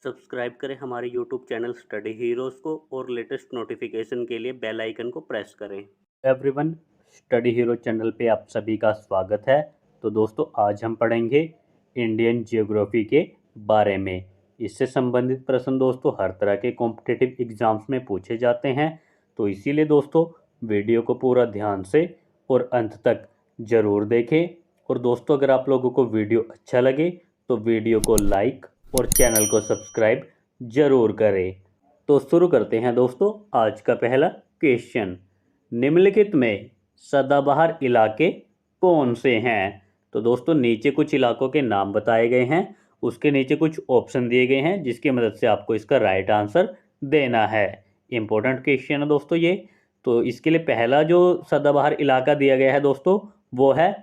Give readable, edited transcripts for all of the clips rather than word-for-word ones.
Subscribe करें हमारे YouTube channel study heroes को और लेटेस्ट नोटिफिकेशन के लिए बेल आइकन को प्रेस करें। एवरीवन, स्टडी हीरो चैनल पे आप सभी का स्वागत है। तो दोस्तों, आज हम पढ़ेंगे इंडियन जियोग्राफी के बारे में। इससे संबंधित प्रश्न दोस्तों हर तरह के कॉम्पिटिटिव एग्जाम्स में पूछे जाते हैं। तो इसीलिए दोस्तों वीडियो को पूरा ध्यान से और अंत तक ज़रूर देखें। और दोस्तों, अगर आप लोगों को वीडियो अच्छा लगे तो वीडियो को लाइक और चैनल को सब्सक्राइब जरूर करें। तो शुरू करते हैं दोस्तों आज का पहला क्वेश्चन। निम्नलिखित में सदाबहार इलाके कौन से हैं? तो दोस्तों नीचे कुछ इलाकों के नाम बताए गए हैं, उसके नीचे कुछ ऑप्शन दिए गए हैं जिसकी मदद से आपको इसका राइट आंसर देना है। इंपॉर्टेंट क्वेश्चन है दोस्तों ये। तो इसके लिए पहला जो सदाबहार इलाका दिया गया है दोस्तों वो है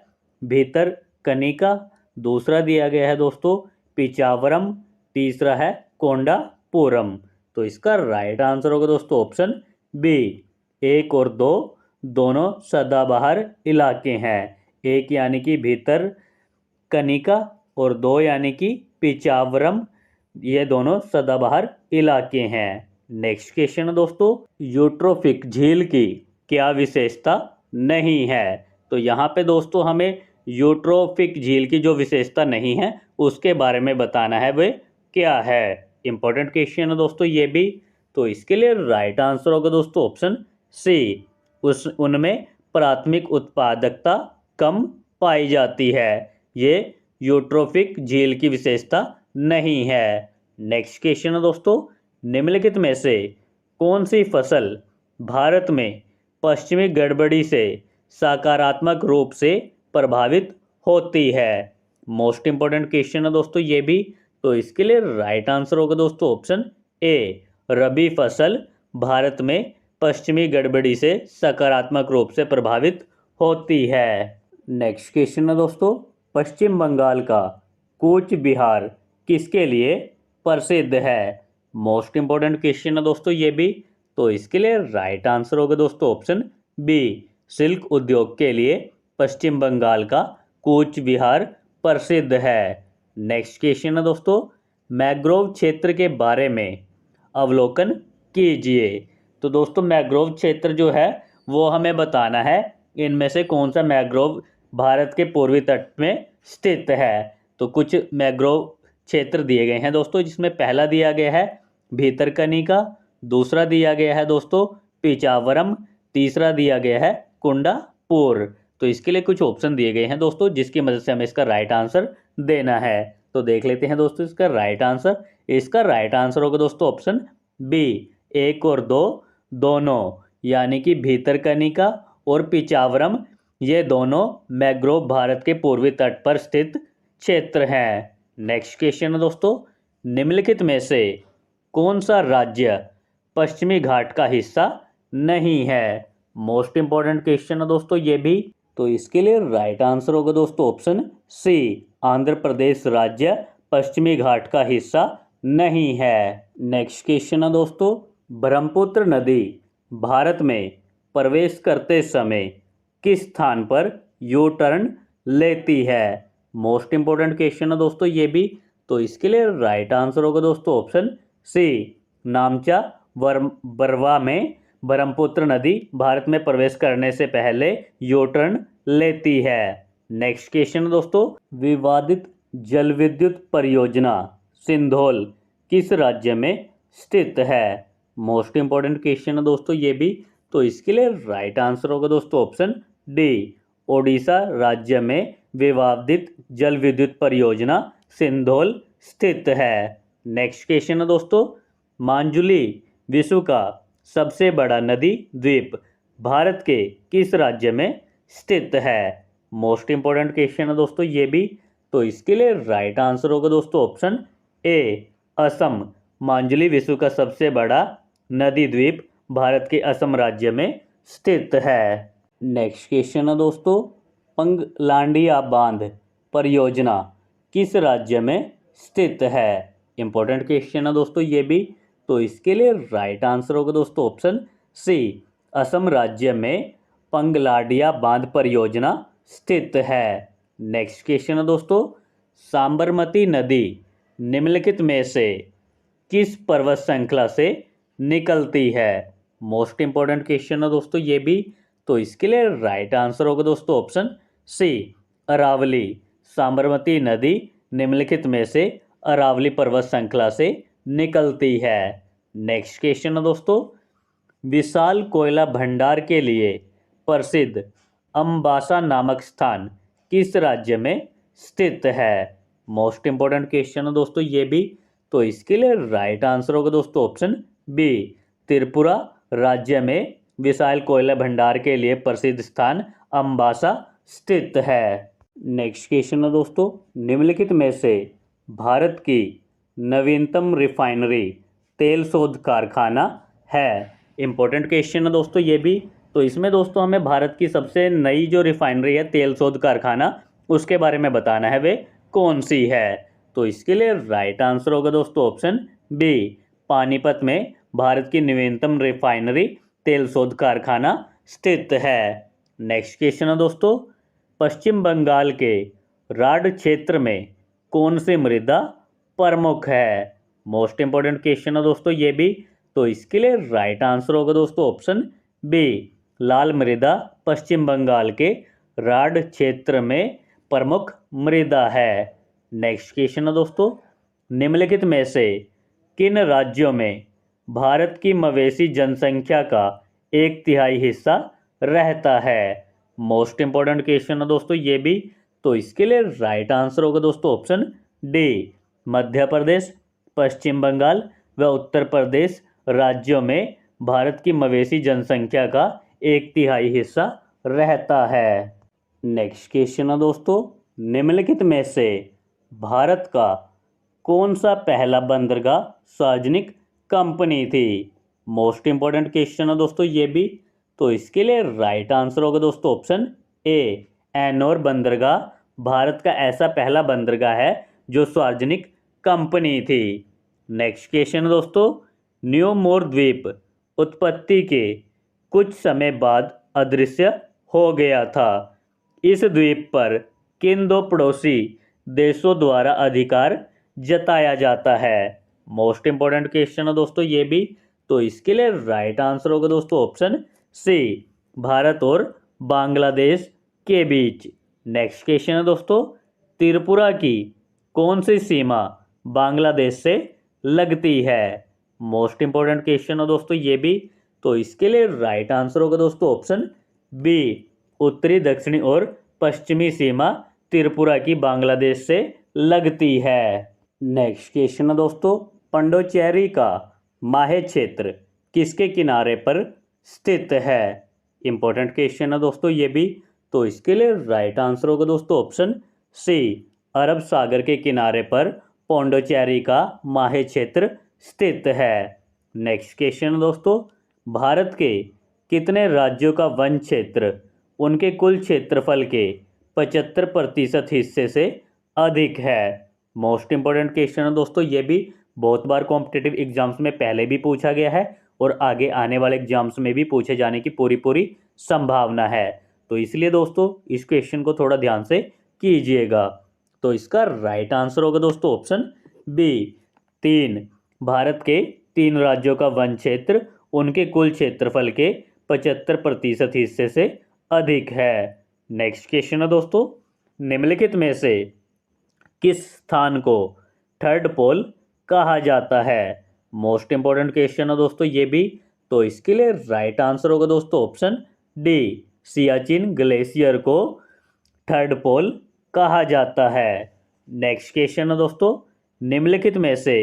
भितरकनिका। दूसरा दिया गया है दोस्तों पिचावरम। तीसरा है कोंडापुरम। तो इसका राइट आंसर होगा दोस्तों ऑप्शन बी। 1 और 2 दोनों सदाबहार इलाके हैं। 1 यानी कि भितरकनिका और 2 यानी कि पिचावरम, ये दोनों सदाबहार इलाके हैं। नेक्स्ट क्वेश्चन दोस्तों, यूट्रोफिक झील की क्या विशेषता नहीं है? तो यहाँ पे दोस्तों हमें यूट्रोफिक झील की जो विशेषता नहीं है उसके बारे में बताना है, वे क्या है। इंपॉर्टेंट क्वेश्चन है दोस्तों ये भी। तो इसके लिए राइट आंसर होगा दोस्तों ऑप्शन सी। उनमें प्राथमिक उत्पादकता कम पाई जाती है। ये यूट्रोफिक झील की विशेषता नहीं है। नेक्स्ट क्वेश्चन है दोस्तों, निम्नलिखित में से कौन सी फसल भारत में पश्चिमी गड़बड़ी से सकारात्मक रूप से प्रभावित होती है? मोस्ट इंपॉर्टेंट क्वेश्चन है दोस्तों ये भी। तो इसके लिए राइट आंसर होगा दोस्तों ऑप्शन ए। रबी फसल भारत में पश्चिमी गड़बड़ी से सकारात्मक रूप से प्रभावित होती है। नेक्स्ट क्वेश्चन है दोस्तों, पश्चिम बंगाल का कूच बिहार किसके लिए प्रसिद्ध है? मोस्ट इंपॉर्टेंट क्वेश्चन है दोस्तों ये भी। तो इसके लिए राइट आंसर होगा दोस्तों ऑप्शन बी। सिल्क उद्योग के लिए पश्चिम बंगाल का कूच बिहार प्रसिद्ध है। नेक्स्ट क्वेश्चन है दोस्तों, मैंग्रोव क्षेत्र के बारे में अवलोकन कीजिए। तो दोस्तों मैंग्रोव क्षेत्र जो है वो हमें बताना है इनमें से कौन सा मैंग्रोव भारत के पूर्वी तट में स्थित है। तो कुछ मैंग्रोव क्षेत्र दिए गए हैं दोस्तों, जिसमें पहला दिया गया है भितरकनिका, दूसरा दिया गया है दोस्तों पिचावरम, तीसरा दिया गया है कोंडापुर। तो इसके लिए कुछ ऑप्शन दिए गए हैं दोस्तों जिसकी मदद से हमें इसका राइट आंसर देना है। तो देख लेते हैं दोस्तों इसका राइट आंसर। इसका राइट आंसर होगा दोस्तों ऑप्शन बी। 1 और 2 दोनों यानी कि भितरकनिका और पिचावरम, ये दोनों मैंग्रोव भारत के पूर्वी तट पर स्थित क्षेत्र हैं। नेक्स्ट क्वेश्चन है दोस्तों, निम्नलिखित में से कौन सा राज्य पश्चिमी घाट का हिस्सा नहीं है? मोस्ट इंपॉर्टेंट क्वेश्चन है दोस्तों ये भी। तो इसके लिए राइट आंसर होगा दोस्तों ऑप्शन सी। आंध्र प्रदेश राज्य पश्चिमी घाट का हिस्सा नहीं है। नेक्स्ट क्वेश्चन है दोस्तों, ब्रह्मपुत्र नदी भारत में प्रवेश करते समय किस स्थान पर यू टर्न लेती है? मोस्ट इंपॉर्टेंट क्वेश्चन है दोस्तों ये भी। तो इसके लिए राइट आंसर होगा दोस्तों ऑप्शन सी। नामचा बरवा में ब्रह्मपुत्र नदी भारत में प्रवेश करने से पहले यू टर्न लेती है। नेक्स्ट क्वेश्चन दोस्तों, विवादित जल विद्युत परियोजना सिंधोल किस राज्य में स्थित है? मोस्ट इंपॉर्टेंट क्वेश्चन है दोस्तों ये भी। तो इसके लिए राइट आंसर होगा दोस्तों ऑप्शन डी। ओडिशा राज्य में विवादित जल विद्युत परियोजना सिंधोल स्थित है। नेक्स्ट क्वेश्चन है दोस्तों, मांजुली विश्व का सबसे बड़ा नदी द्वीप भारत के किस राज्य में स्थित है? मोस्ट इंपॉर्टेंट क्वेश्चन है दोस्तों ये भी। तो इसके लिए राइट आंसर होगा दोस्तों ऑप्शन ए असम। मांजुली विश्व का सबसे बड़ा नदी द्वीप भारत के असम राज्य में स्थित है। नेक्स्ट क्वेश्चन है दोस्तों, पंगलांडिया बांध परियोजना किस राज्य में स्थित है? इंपॉर्टेंट क्वेश्चन है दोस्तों ये भी। तो इसके लिए राइट आंसर होगा दोस्तों ऑप्शन सी। असम राज्य में पंगलाडिया बांध परियोजना स्थित है। नेक्स्ट क्वेश्चन है दोस्तों, साबरमती नदी निम्नलिखित में से किस पर्वत श्रृंखला से निकलती है? मोस्ट इंपॉर्टेंट क्वेश्चन है दोस्तों ये भी। तो इसके लिए राइट आंसर होगा दोस्तों ऑप्शन सी, अरावली। साबरमती नदी निम्नलिखित में से अरावली पर्वत श्रृंखला से निकलती है। नेक्स्ट क्वेश्चन है दोस्तों, विशाल कोयला भंडार के लिए प्रसिद्ध अम्बासा नामक स्थान किस राज्य में स्थित है? मोस्ट इंपॉर्टेंट क्वेश्चन है दोस्तों ये भी। तो इसके लिए राइट आंसर होगा दोस्तों ऑप्शन बी, त्रिपुरा राज्य में विशाल कोयला भंडार के लिए प्रसिद्ध स्थान अम्बासा स्थित है। नेक्स्ट क्वेश्चन है दोस्तों, निम्नलिखित में से भारत की नवीनतम रिफाइनरी तेल शोध कारखाना है? इंपॉर्टेंट क्वेश्चन है दोस्तों ये भी। तो इसमें दोस्तों हमें भारत की सबसे नई जो रिफाइनरी है तेल शोध कारखाना, उसके बारे में बताना है, वे कौन सी है? तो इसके लिए राइट आंसर होगा दोस्तों ऑप्शन बी, पानीपत में भारत की नवीनतम रिफाइनरी तेल शोध कारखाना स्थित है। नेक्स्ट क्वेश्चन है दोस्तों, पश्चिम बंगाल के राढ़ क्षेत्र में कौन सी मृदा प्रमुख है? मोस्ट इंपॉर्टेंट क्वेश्चन है दोस्तों ये भी। तो इसके लिए राइट आंसर होगा दोस्तों ऑप्शन बी, लाल मृदा पश्चिम बंगाल के राढ़ क्षेत्र में प्रमुख मृदा है। नेक्स्ट क्वेश्चन है दोस्तों, निम्नलिखित में से किन राज्यों में भारत की मवेशी जनसंख्या का 1/3 हिस्सा रहता है? मोस्ट इंपॉर्टेंट क्वेश्चन है दोस्तों ये भी। तो इसके लिए राइट आंसर होगा दोस्तों ऑप्शन डी, मध्य प्रदेश, पश्चिम बंगाल व उत्तर प्रदेश राज्यों में भारत की मवेशी जनसंख्या का 1/3 हिस्सा रहता है। नेक्स्ट क्वेश्चन है दोस्तों, निम्नलिखित में से भारत का कौन सा पहला बंदरगाह सार्वजनिक कंपनी थी? मोस्ट इंपॉर्टेंट क्वेश्चन है दोस्तों ये भी। तो इसके लिए राइट आंसर होगा दोस्तों ऑप्शन ए, एनोर बंदरगाह भारत का ऐसा पहला बंदरगाह है जो सार्वजनिक कंपनी थी। नेक्स्ट क्वेश्चन है दोस्तों, न्यू मोर द्वीप उत्पत्ति के कुछ समय बाद अदृश्य हो गया था। इस द्वीप पर किन दो पड़ोसी देशों द्वारा अधिकार जताया जाता है? मोस्ट इंपॉर्टेंट क्वेश्चन है दोस्तों ये भी। तो इसके लिए राइट आंसर होगा दोस्तों ऑप्शन सी, भारत और बांग्लादेश के बीच। नेक्स्ट क्वेश्चन है दोस्तों, त्रिपुरा की कौन सी सीमा बांग्लादेश से लगती है? मोस्ट इंपॉर्टेंट क्वेश्चन है दोस्तों ये भी। तो इसके लिए राइट आंसर होगा दोस्तों ऑप्शन बी, उत्तरी, दक्षिणी और पश्चिमी सीमा त्रिपुरा की बांग्लादेश से लगती है। नेक्स्ट क्वेश्चन है दोस्तों, पंडोचेरी का माहे क्षेत्र किसके किनारे पर स्थित है? इंपॉर्टेंट क्वेश्चन है दोस्तों ये भी। तो इसके लिए राइट आंसर होगा दोस्तों ऑप्शन सी, अरब सागर के किनारे पर पौंडोचेरी का माहे क्षेत्र स्थित है। नेक्स्ट क्वेश्चन है दोस्तों, भारत के कितने राज्यों का वन क्षेत्र उनके कुल क्षेत्रफल के 75% हिस्से से अधिक है? मोस्ट इंपॉर्टेंट क्वेश्चन है दोस्तों ये भी। बहुत बार कॉम्पिटिटिव एग्जाम्स में पहले भी पूछा गया है और आगे आने वाले एग्जाम्स में भी पूछे जाने की पूरी संभावना है। तो इसलिए दोस्तों इस क्वेश्चन को थोड़ा ध्यान से कीजिएगा। तो इसका राइट आंसर होगा दोस्तों ऑप्शन बी, 3। भारत के 3 राज्यों का वन क्षेत्र उनके कुल क्षेत्रफल के 75% हिस्से से अधिक है। नेक्स्ट क्वेश्चन है दोस्तों, निम्नलिखित में से किस स्थान को थर्ड पोल कहा जाता है? मोस्ट इंपॉर्टेंट क्वेश्चन है दोस्तों ये भी। तो इसके लिए राइट आंसर होगा दोस्तों ऑप्शन डी, सियाचिन ग्लेशियर को थर्ड पोल कहा जाता है। नेक्स्ट क्वेश्चन है दोस्तों, निम्नलिखित में से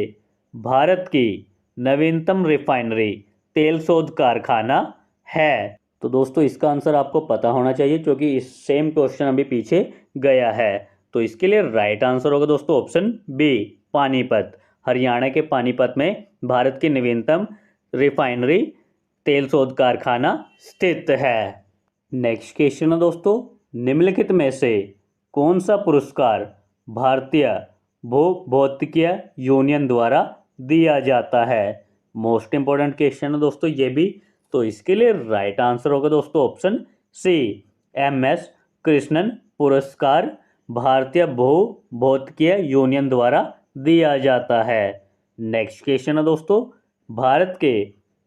भारत की नवीनतम रिफाइनरी तेल शोध कारखाना है? तो दोस्तों इसका आंसर आपको पता होना चाहिए क्योंकि इस सेम क्वेश्चन अभी पीछे गया है। तो इसके लिए राइट आंसर होगा दोस्तों ऑप्शन बी, पानीपत। हरियाणा के पानीपत में भारत की नवीनतम रिफाइनरी तेल शोध कारखाना स्थित है। नेक्स्ट क्वेश्चन है दोस्तों, निम्नलिखित में से कौन सा पुरस्कार भारतीय भूभौतिकीय यूनियन द्वारा दिया जाता है? मोस्ट इंपॉर्टेंट क्वेश्चन है दोस्तों ये भी। तो इसके लिए राइट आंसर होगा दोस्तों ऑप्शन सी, MS कृष्णन पुरस्कार भारतीय भूभौतिकीय यूनियन द्वारा दिया जाता है। नेक्स्ट क्वेश्चन है दोस्तों, भारत के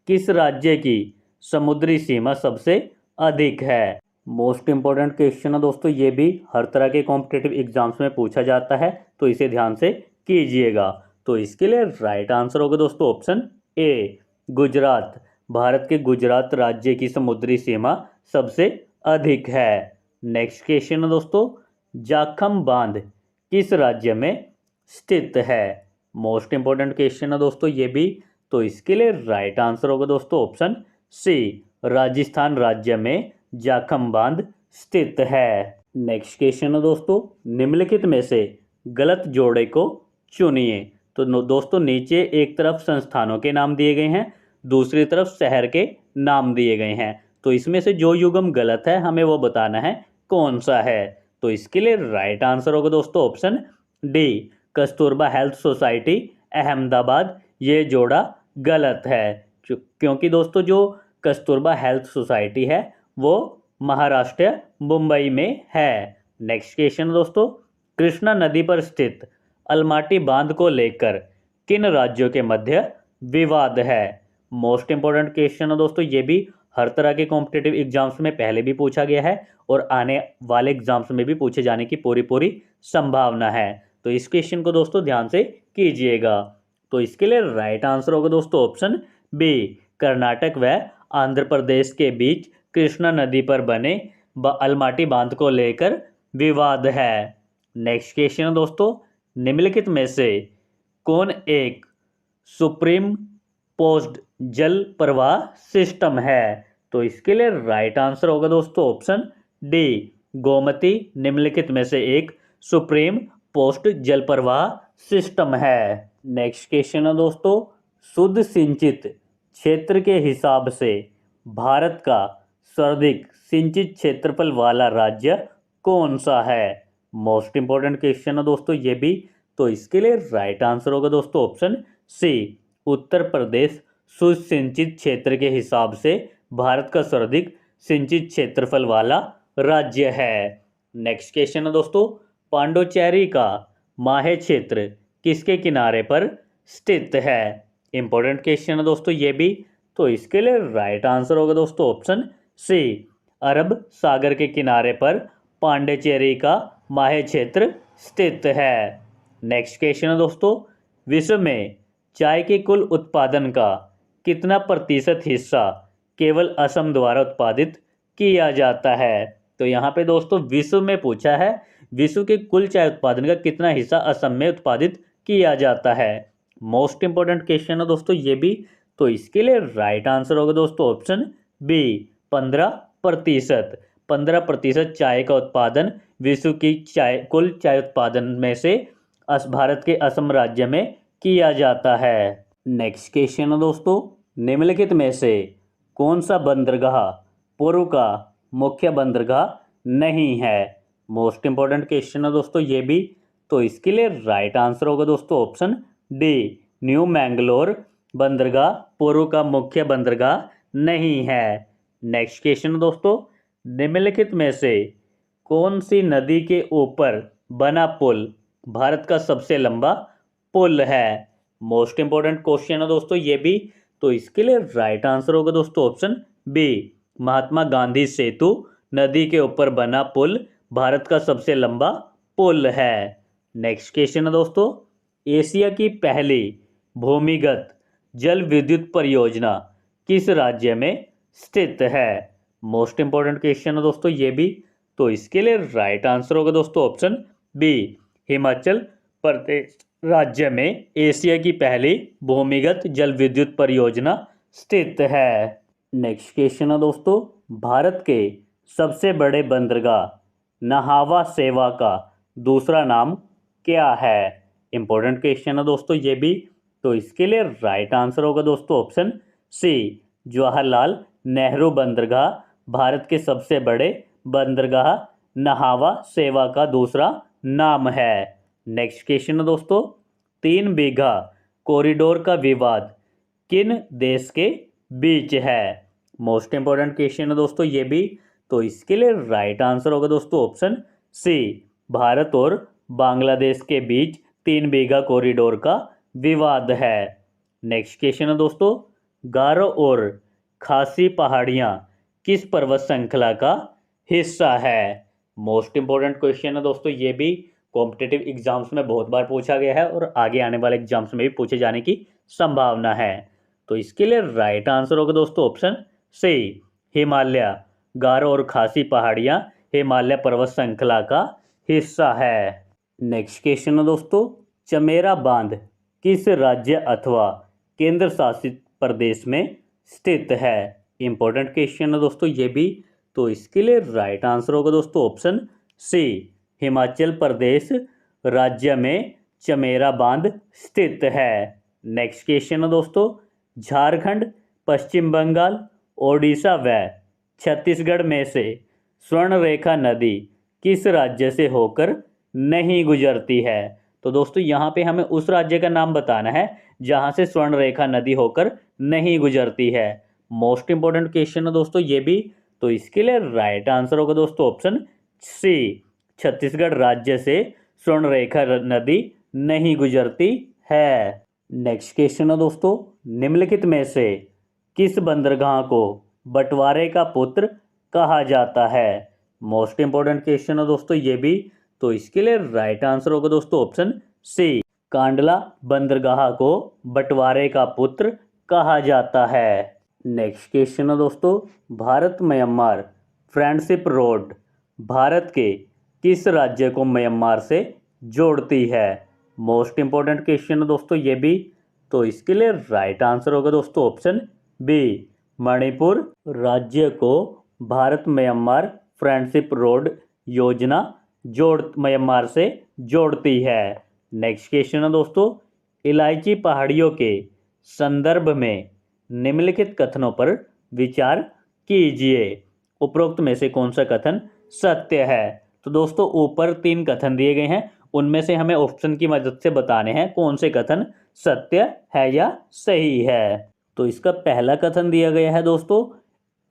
किस राज्य की समुद्री सीमा सबसे अधिक है? मोस्ट इंपॉर्टेंट क्वेश्चन है दोस्तों, ये भी हर तरह के कॉम्पिटिटिव एग्जाम्स में पूछा जाता है, तो इसे ध्यान से कीजिएगा। तो इसके लिए राइट आंसर होगा दोस्तों ऑप्शन ए, गुजरात। भारत के गुजरात राज्य की समुद्री सीमा सबसे अधिक है। नेक्स्ट क्वेश्चन है दोस्तों, जाखम बांध किस राज्य में स्थित है? मोस्ट इंपॉर्टेंट क्वेश्चन है दोस्तों ये भी, तो इसके लिए राइट आंसर होगा दोस्तों ऑप्शन सी, राजस्थान राज्य में जाखम बांध स्थित है। नेक्स्ट क्वेश्चन है दोस्तों, निम्नलिखित में से गलत जोड़े को चुनिए। तो दोस्तों नीचे एक तरफ संस्थानों के नाम दिए गए हैं, दूसरी तरफ शहर के नाम दिए गए हैं, तो इसमें से जो युग्म गलत है हमें वो बताना है कौन सा है। तो इसके लिए राइट आंसर होगा दोस्तों option D, Kasturba health society Ahmedabad, ये जोड़ा गलत है, क्योंकि दोस्तों जो कस्तूरबा हेल्थ सोसाइटी है वो महाराष्ट्र मुंबई में है। नेक्स्ट क्वेश्चन दोस्तों, कृष्णा नदी पर स्थित अलमाटी बांध को लेकर किन राज्यों के मध्य विवाद है? मोस्ट इंपॉर्टेंट क्वेश्चन है दोस्तों, ये भी हर तरह के कॉम्पिटिटिव एग्जाम्स में पहले भी पूछा गया है और आने वाले एग्जाम्स में भी पूछे जाने की पूरी संभावना है, तो इस क्वेश्चन को दोस्तों ध्यान से कीजिएगा। तो इसके लिए राइट आंसर होगा दोस्तों ऑप्शन बी, कर्नाटक व आंध्र प्रदेश के बीच कृष्णा नदी पर बने अलमाटी बांध को लेकर विवाद है। नेक्स्ट क्वेश्चन दोस्तों, निम्नलिखित में से कौन एक सुप्रीम पोस्ट जल प्रवाह सिस्टम है? तो इसके लिए राइट आंसर होगा दोस्तों ऑप्शन डी, गोमती निम्नलिखित में से एक सुप्रीम पोस्ट जल प्रवाह सिस्टम है। नेक्स्ट क्वेश्चन है दोस्तों, शुद्ध सिंचित क्षेत्र के हिसाब से भारत का सर्वाधिक सिंचित क्षेत्रफल वाला राज्य कौन सा है? मोस्ट इंपॉर्टेंट क्वेश्चन है दोस्तों ये भी, तो इसके लिए राइट आंसर होगा दोस्तों ऑप्शन सी, उत्तर प्रदेश शुद्ध सिंचित क्षेत्र के हिसाब से भारत का सर्वाधिक सिंचित क्षेत्रफल वाला राज्य है। नेक्स्ट क्वेश्चन है दोस्तों, पांडुचेरी का माहे क्षेत्र किसके किनारे पर स्थित है? इंपॉर्टेंट क्वेश्चन है दोस्तों ये भी, तो इसके लिए राइट आंसर होगा दोस्तों ऑप्शन सी, अरब सागर के किनारे पर पांडिचेरी का माहे क्षेत्र स्थित है। नेक्स्ट क्वेश्चन है दोस्तों, विश्व में चाय के कुल उत्पादन का कितना प्रतिशत हिस्सा केवल असम द्वारा उत्पादित किया जाता है? तो यहाँ पे दोस्तों विश्व में पूछा है, विश्व के कुल चाय उत्पादन का कितना हिस्सा असम में उत्पादित किया जाता है। मोस्ट इंपॉर्टेंट क्वेश्चन है दोस्तों ये भी, तो इसके लिए राइट आंसर होगा दोस्तों ऑप्शन बी, 15%। 15% चाय का उत्पादन विश्व की कुल चाय उत्पादन में से भारत के असम राज्य में किया जाता है। नेक्स्ट क्वेश्चन है दोस्तों, निम्नलिखित में से कौन सा बंदरगाह पूर्व का मुख्य बंदरगाह नहीं है? मोस्ट इंपॉर्टेंट क्वेश्चन है दोस्तों ये भी, तो इसके लिए राइट आंसर होगा दोस्तों ऑप्शन डी, न्यू मैंगलोर बंदरगाह पूर्व का मुख्य बंदरगाह नहीं है। नेक्स्ट क्वेश्चन दोस्तों, निम्नलिखित में से कौन सी नदी के ऊपर बना पुल भारत का सबसे लंबा पुल है? मोस्ट इंपॉर्टेंट क्वेश्चन है दोस्तों ये भी, तो इसके लिए राइट आंसर होगा दोस्तों ऑप्शन बी, महात्मा गांधी सेतु नदी के ऊपर बना पुल भारत का सबसे लंबा पुल है। नेक्स्ट क्वेश्चन है दोस्तों, एशिया की पहली भूमिगत जल विद्युत परियोजना किस राज्य में स्थित है? मोस्ट इंपॉर्टेंट क्वेश्चन है दोस्तों ये भी, तो इसके लिए राइट आंसर होगा दोस्तों ऑप्शन बी, हिमाचल प्रदेश राज्य में एशिया की पहली भूमिगत जल विद्युत परियोजना स्थित है। नेक्स्ट क्वेश्चन है दोस्तों, भारत के सबसे बड़े बंदरगाह नहावा सेवा का दूसरा नाम क्या है? इंपॉर्टेंट क्वेश्चन है दोस्तों ये भी, तो इसके लिए राइट आंसर होगा दोस्तों ऑप्शन सी, जवाहरलाल नेहरू बंदरगाह भारत के सबसे बड़े बंदरगाह नहावा सेवा का दूसरा नाम है। नेक्स्ट क्वेश्चन है दोस्तों, 3 बीघा कॉरिडोर का विवाद किन देश के बीच है? मोस्ट इंपॉर्टेंट क्वेश्चन है दोस्तों ये भी, तो इसके लिए राइट आंसर होगा दोस्तों ऑप्शन सी, भारत और बांग्लादेश के बीच 3 बीघा कॉरिडोर का विवाद है। नेक्स्ट क्वेश्चन है दोस्तों, गारो और खासी पहाड़ियाँ किस पर्वत श्रृंखला का हिस्सा है? मोस्ट इंपॉर्टेंट क्वेश्चन है दोस्तों, ये भी कॉम्पिटिटिव एग्जाम्स में बहुत बार पूछा गया है और आगे आने वाले एग्जाम्स में भी पूछे जाने की संभावना है। तो इसके लिए राइट आंसर होगा दोस्तों ऑप्शन सी, हिमालय। गारो और खासी पहाड़ियाँ हिमालय पर्वत श्रृंखला का हिस्सा है। नेक्स्ट क्वेश्चन है दोस्तों, चमेरा बांध किस राज्य अथवा केंद्र शासित प्रदेश में स्थित है? इंपॉर्टेंट क्वेश्चन है दोस्तों ये भी। तो इसके लिए राइट आंसर होगा दोस्तों ऑप्शन सी, हिमाचल प्रदेश राज्य में चमेरा बांध स्थित है। नेक्स्ट क्वेश्चन है दोस्तों, झारखंड, पश्चिम बंगाल, ओडिशा व छत्तीसगढ़ में से स्वर्ण रेखा नदी किस राज्य से होकर नहीं गुजरती है? तो दोस्तों यहाँ पे हमें उस राज्य का नाम बताना है जहाँ से स्वर्ण रेखा नदी होकर नहीं गुजरती है। मोस्ट इंपॉर्टेंट क्वेश्चन है दोस्तों ये भी। तो इसके लिए राइट आंसर होगा दोस्तों ऑप्शन सी, छत्तीसगढ़ राज्य से स्वर्ण रेखा नदी नहीं गुजरती है। नेक्स्ट क्वेश्चन है दोस्तों, निम्नलिखित में से किस बंदरगाह को बंटवारे का पुत्र कहा जाता है? मोस्ट इंपॉर्टेंट क्वेश्चन है दोस्तों ये भी। तो इसके लिए राइट आंसर होगा दोस्तों ऑप्शन सी, कांडला बंदरगाह को बंटवारे का पुत्र कहा जाता है। नेक्स्ट क्वेश्चन है दोस्तों, Bharat Myanmar friendship road Bharat के किस राज्य को म्यांमार से जोड़ती है? मोस्ट इंपॉर्टेंट क्वेश्चन है दोस्तों ये भी। तो इसके लिए राइट आंसर होगा दोस्तों ऑप्शन बी, मणिपुर राज्य को भारत म्यांमार फ्रेंडशिप रोड योजना म्यांमार से जोड़ती है। नेक्स्ट क्वेश्चन है दोस्तों, इलायची पहाड़ियों के संदर्भ में निम्नलिखित कथनों पर विचार कीजिए। उपरोक्त में से कौन सा कथन सत्य है? तो दोस्तों ऊपर 3 कथन दिए गए हैं, उनमें से हमें ऑप्शन की मदद से बताने हैं कौन से कथन सत्य है या सही है। तो इसका पहला कथन दिया गया है दोस्तों,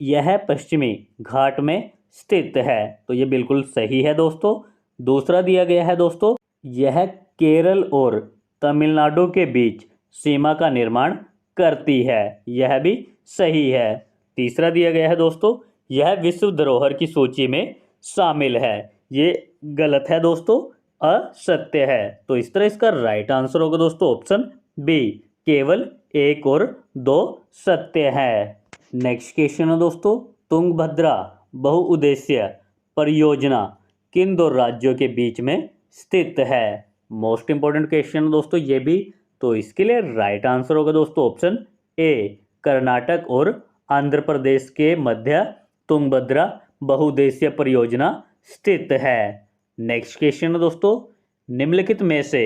यह पश्चिमी घाट में स्थित है, तो ये बिल्कुल सही है दोस्तों। दूसरा दिया गया है दोस्तों, यह केरल और तमिलनाडु के बीच सीमा का निर्माण करती है, यह भी सही है। तीसरा दिया गया है दोस्तों, यह विश्व धरोहर की सूची में शामिल है, ये गलत है दोस्तों, असत्य है। तो इस तरह इसका राइट आंसर होगा दोस्तों ऑप्शन बी, केवल 1 और 2 सत्य है। नेक्स्ट क्वेश्चन है दोस्तों, तुंगभद्रा बहुउद्देश्य परियोजना किन 2 राज्यों के बीच में स्थित है? मोस्ट इंपॉर्टेंट क्वेश्चन दोस्तों ये भी। तो इसके लिए राइट आंसर होगा दोस्तों ऑप्शन ए, कर्नाटक और आंध्र प्रदेश के मध्य तुंगभद्रा बहुउद्देश्य परियोजना स्थित है। नेक्स्ट क्वेश्चन है दोस्तों, निम्नलिखित में से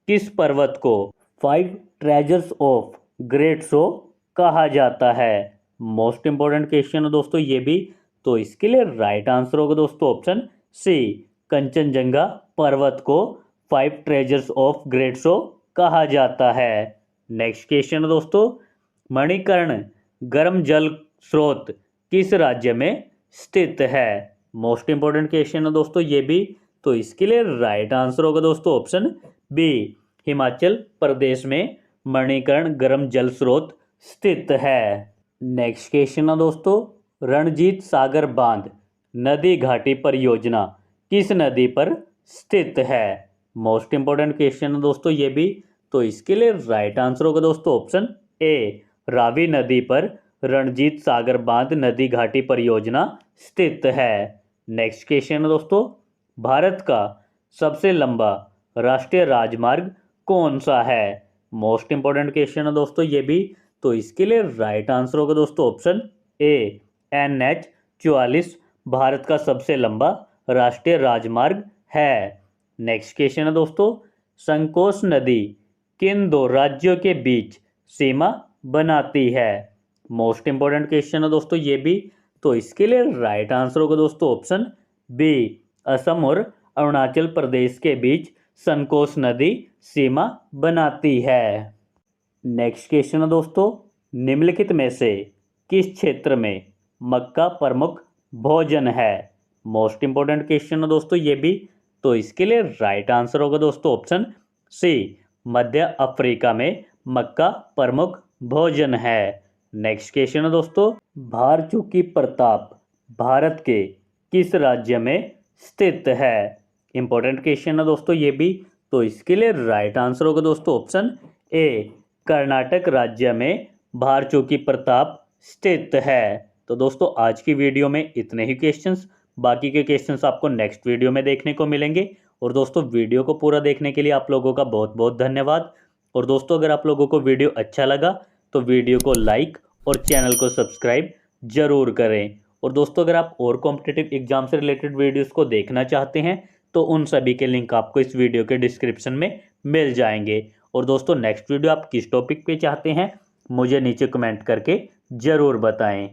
किस पर्वत को 5 ट्रेजर्स ऑफ ग्रेट शो कहा जाता है? मोस्ट इंपॉर्टेंट क्वेश्चन है दोस्तों ये भी। तो इसके लिए राइट आंसर होगा दोस्तों ऑप्शन सी, कंचनजंगा पर्वत को 5 ट्रेजर्स ऑफ ग्रेट शो कहा जाता है। नेक्स्ट क्वेश्चन दोस्तों, मणिकर्ण गर्म जल स्रोत किस राज्य में स्थित है? मोस्ट इंपॉर्टेंट क्वेश्चन है दोस्तों ये भी। तो इसके लिए राइट आंसर होगा दोस्तों ऑप्शन बी, हिमाचल प्रदेश में मणिकर्ण गर्म जल स्रोत स्थित है। नेक्स्ट क्वेश्चन है दोस्तों, रणजीत सागर बांध नदी घाटी परियोजना किस नदी पर स्थित है? मोस्ट इंपॉर्टेंट क्वेश्चन है दोस्तों ये भी। तो इसके लिए राइट आंसर होगा दोस्तों ऑप्शन ए, रावी नदी पर रणजीत सागर बांध नदी घाटी परियोजना स्थित है। नेक्स्ट क्वेश्चन है दोस्तों, भारत का सबसे लंबा राष्ट्रीय राजमार्ग कौन सा है? मोस्ट इंपॉर्टेंट क्वेश्चन है दोस्तों ये भी। तो इसके लिए राइट आंसर होगा दोस्तों ऑप्शन ए, NH-44 भारत का सबसे लंबा राष्ट्रीय राजमार्ग है। नेक्स्ट क्वेश्चन है दोस्तों, संकोश नदी किन 2 राज्यों के बीच सीमा बनाती है? मोस्ट इंपॉर्टेंट क्वेश्चन है दोस्तों ये भी। तो इसके लिए राइट आंसर होगा दोस्तों ऑप्शन बी, असम और अरुणाचल प्रदेश के बीच संकोश नदी सीमा बनाती है। नेक्स्ट क्वेश्चन है दोस्तों, निम्नलिखित में से किस क्षेत्र में मक्का प्रमुख भोजन है? मोस्ट इंपॉर्टेंट क्वेश्चन है दोस्तों ये भी। तो इसके लिए राइट आंसर होगा दोस्तों ऑप्शन सी, मध्य अफ्रीका में मक्का प्रमुख भोजन है। नेक्स्ट क्वेश्चन है दोस्तों, भारचुकी प्रताप भारत के किस राज्य में स्थित है? इंपॉर्टेंट क्वेश्चन है दोस्तों ये भी। तो इसके लिए राइट आंसर होगा दोस्तों ऑप्शन ए, कर्नाटक राज्य में भारचुकी प्रताप स्थित है। तो दोस्तों आज की वीडियो में इतने ही क्वेश्चंस, बाकी के क्वेश्चंस आपको नेक्स्ट वीडियो में देखने को मिलेंगे। और दोस्तों वीडियो को पूरा देखने के लिए आप लोगों का बहुत बहुत धन्यवाद। और दोस्तों अगर आप लोगों को वीडियो अच्छा लगा तो वीडियो को लाइक और चैनल को सब्सक्राइब जरूर करें। और दोस्तों अगर आप और कॉम्पिटिटिव एग्जाम से रिलेटेड वीडियोस को देखना चाहते हैं तो उन सभी के लिंक आपको इस वीडियो के डिस्क्रिप्शन में मिल जाएंगे। और दोस्तों नेक्स्ट वीडियो आप किस टॉपिक पे चाहते हैं मुझे नीचे कमेंट करके ज़रूर बताएं।